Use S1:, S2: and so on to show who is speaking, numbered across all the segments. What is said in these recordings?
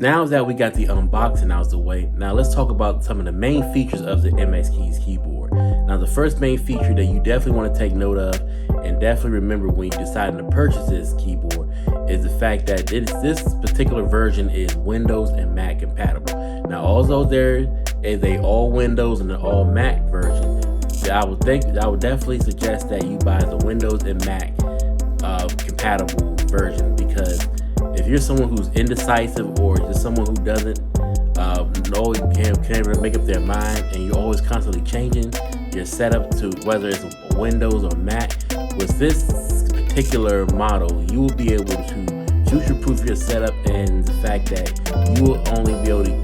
S1: Now that we got the unboxing out of the way, now let's talk about some of the main features of the MX Keys keyboard. Now the first main feature that you definitely want to take note of and definitely remember when you decide to purchase this keyboard is the fact that this particular version is Windows and Mac compatible. Now although there is a all Windows and an all Mac version, I would definitely suggest that you buy the Windows and Mac compatible version, because if you're someone who's indecisive or just someone who doesn't can't really make up their mind, and you're always constantly changing your setup to whether it's Windows or Mac, with this particular model, you will be able to future-proof your setup, and the fact that you will only be able to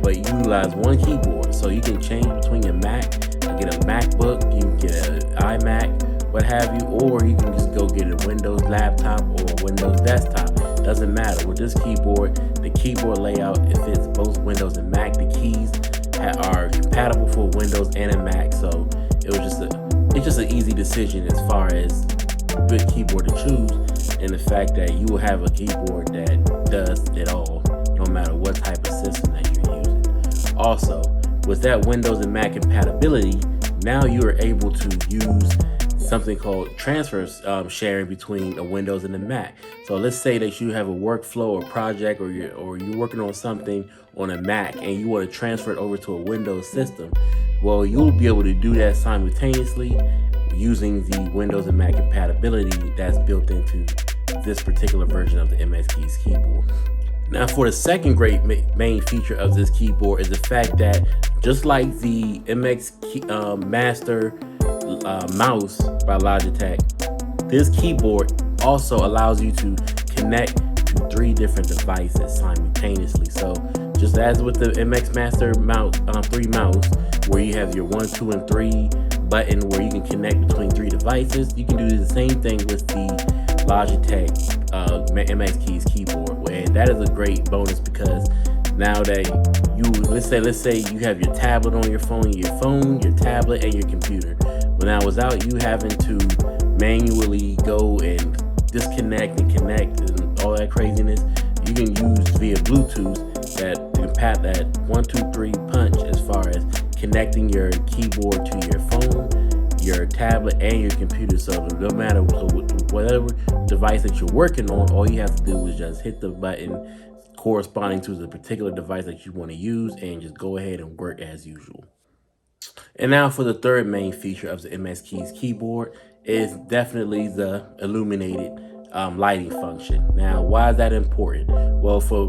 S1: but utilize one keyboard. So you can change between your Mac, get a MacBook, you can get an iMac, what have you, or you can just go get a Windows laptop or a Windows desktop. Doesn't matter. With this keyboard, the keyboard layout, it fits both Windows and Mac. The keys are compatible for Windows and a Mac, so it's just an easy decision as far as a good keyboard to choose, and the fact that you will have a keyboard that does it all, no matter what type of system that you're using. Also, with that Windows and Mac compatibility, now you are able to use something called transfer sharing between a Windows and a Mac. So let's say that you have a workflow or project, or you're working on something on a Mac and you want to transfer it over to a Windows system. Well, you'll be able to do that simultaneously using the Windows and Mac compatibility that's built into this particular version of the MX Keys keyboard. Now, for the second great main feature of this keyboard is the fact that just like the MX Master mouse by Logitech, this keyboard also allows you to connect to 3 different devices simultaneously. So just as with the MX Master mouse 3 mouse, where you have your 1, 2, and 3 button where you can connect between 3 devices, you can do the same thing with the Logitech MX Keys keyboard, and that is a great bonus, because now that let's say you have your tablet on your phone, your tablet, and your computer. But now without you having to manually go and disconnect and connect and all that craziness, you can use via Bluetooth that 1, 2, 3 punch as far as connecting your keyboard to your phone, your tablet, and your computer. So no matter whatever device that you're working on, all you have to do is just hit the button corresponding to the particular device that you want to use and just go ahead and work as usual. And now for the third main feature of the MX Keys keyboard is definitely the illuminated lighting function. Now, why is that important? Well, for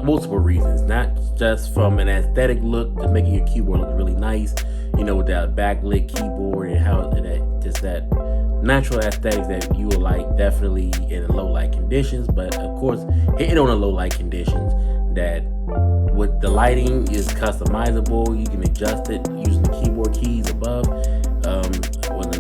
S1: multiple reasons, not just from an aesthetic look, to making your keyboard look really nice, with that backlit keyboard and how that natural aesthetics that you will like definitely in low light conditions, but of course hitting on a low light conditions, that with the lighting is customizable. You can adjust it using the keyboard keys above with the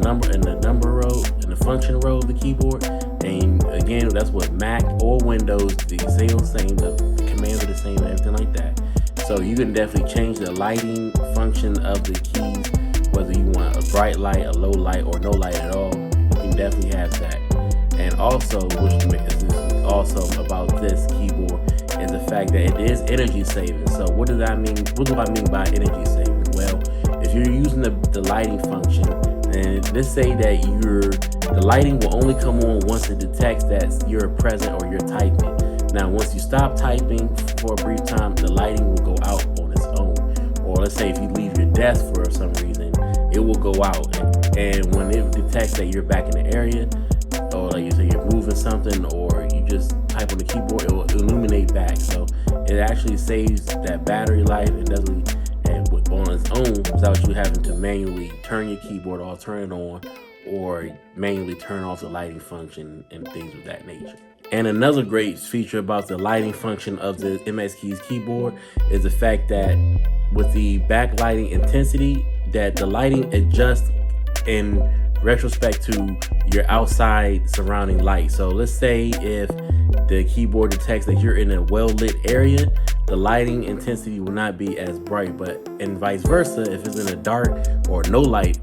S1: number row and the function row of the keyboard. And again, that's what Mac or Windows, they say the same, the commands are the same and everything like that. So you can definitely change the lighting function of the keys, whether you want a bright light, a low light, or no light at all. You can definitely have that. And also, which is awesome about this keyboard, is the fact that it is energy saving. So what do I mean by energy saving? Well, if you're using the lighting function, and let's say that the lighting will only come on once it detects that you're present or you're typing. Now, once you stop typing for a brief time, the lighting will go out on its own. Or let's say if you leave your desk for some reason, it will go out. And when it detects that you're back in the area, or like you say you're moving something, or you just type on the keyboard, it will illuminate back. So it actually saves that battery life and doesn't, and on its own, without you having to manually turn your keyboard off, turn it on, or manually turn off the lighting function and things of that nature. And another great feature about the lighting function of the MX Keys keyboard is the fact that with the backlighting intensity, that the lighting adjusts in retrospect to your outside surrounding light. So let's say if the keyboard detects that you're in a well-lit area, the lighting intensity will not be as bright, and vice versa, if it's in a dark or no lit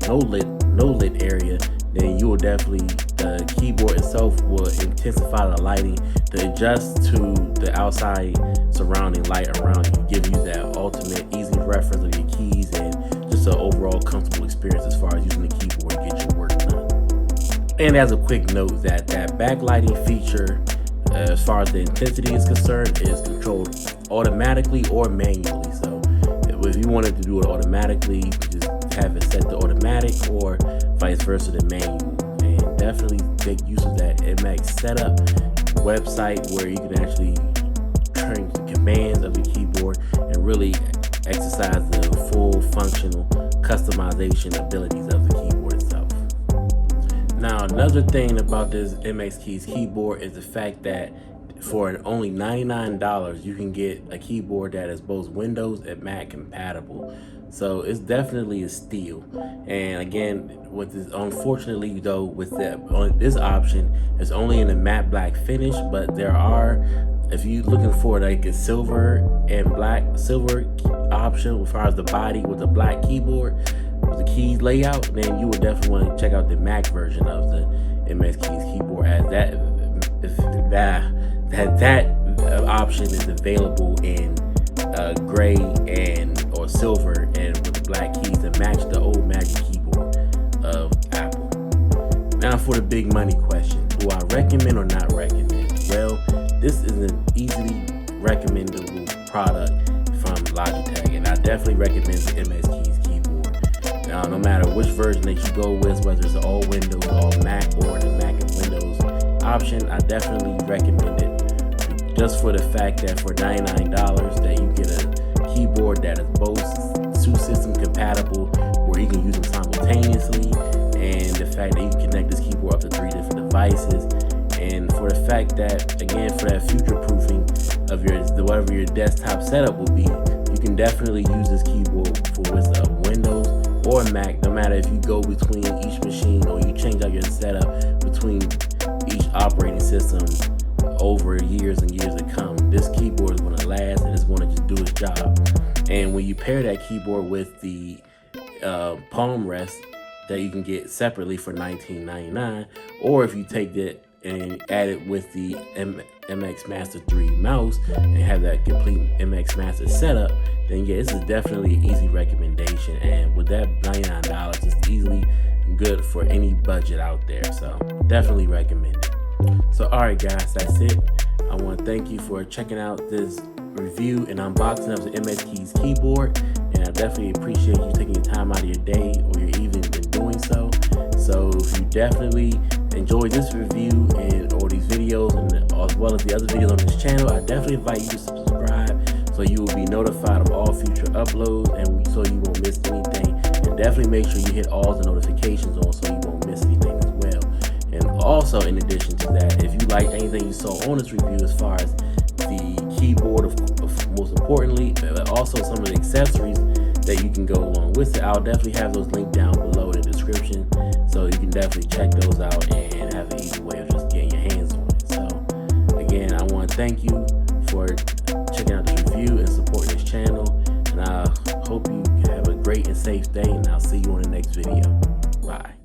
S1: area, then you will definitely, the keyboard itself will intensify the lighting to adjust to the outside surrounding light around you, give you that ultimate easy reference of your keys and just an overall comfortable experience as far as using the keyboard to get your work done. And as a quick note, that backlighting feature, as far as the intensity is concerned, is controlled automatically or manually. So if you wanted to do it automatically, you can just have it set to automatic, or vice versa to manual. And definitely take use of that MX setup website where you can actually turn the commands of the keyboard and really exercise the full functional customization abilities of the keyboard itself. Now, another thing about this MX Keys keyboard is the fact that for only $99, you can get a keyboard that is both Windows and Mac compatible. So it's definitely a steal. And again, with this, unfortunately though, with this option, it's only in a matte black finish, but there are, if you're looking for like a silver option as far as the body with the black keyboard, with the keys layout, then you would definitely want to check out the Mac version of the MX Keys keyboard, as that option is available in gray or silver and with the black keys to match the old Magic Keyboard of Apple. Now for the big money question, do I recommend or not recommend? Well, this is an easily recommendable product from Logitech, and I definitely recommend the MX Keys keyboard. Now, no matter which version that you go with, whether it's all Windows, all Mac, or the Mac and Windows option, I definitely recommend it. Just for the fact that for $99 that you get a keyboard that is both two system compatible, where you can use them simultaneously, and the fact that you can connect this keyboard up to 3 different devices, and for the fact that, again, for that future proofing of whatever your desktop setup will be, you can definitely use this keyboard for Windows or Mac, no matter if you go between each machine or you change out your setup between each operating system over years and years to come. This keyboard is going to last, and it's going to just do its job. And when you pair that keyboard with the palm rest that you can get separately for $19.99, or if you take that and add it with the MX Master 3 mouse and have that complete MX Master setup, then yeah, this is definitely an easy recommendation. And with that $99, it's easily good for any budget out there. So definitely recommend it. So alright guys, that's it. I want to thank you for checking out this review and unboxing of the MX Keys keyboard, and I definitely appreciate you taking your time out of your day or your evening in doing so. So if you definitely enjoyed this review or these videos, and as well as the other videos on this channel, I definitely invite you to subscribe so you will be notified of all future uploads, and so you won't miss anything. And definitely make sure you hit all the notifications on so you won't miss anything as well. And also, in addition to that, if you like anything you saw on this review as far as the keyboard, most importantly, but also some of the accessories that you can go along with it, I'll definitely have those linked down below in the description, so you can definitely check those out and have an easy way of just getting your hands on it. So again, I want to thank you for checking out this review and supporting this channel, and I hope you have a great and safe day, and I'll see you on the next video. Bye.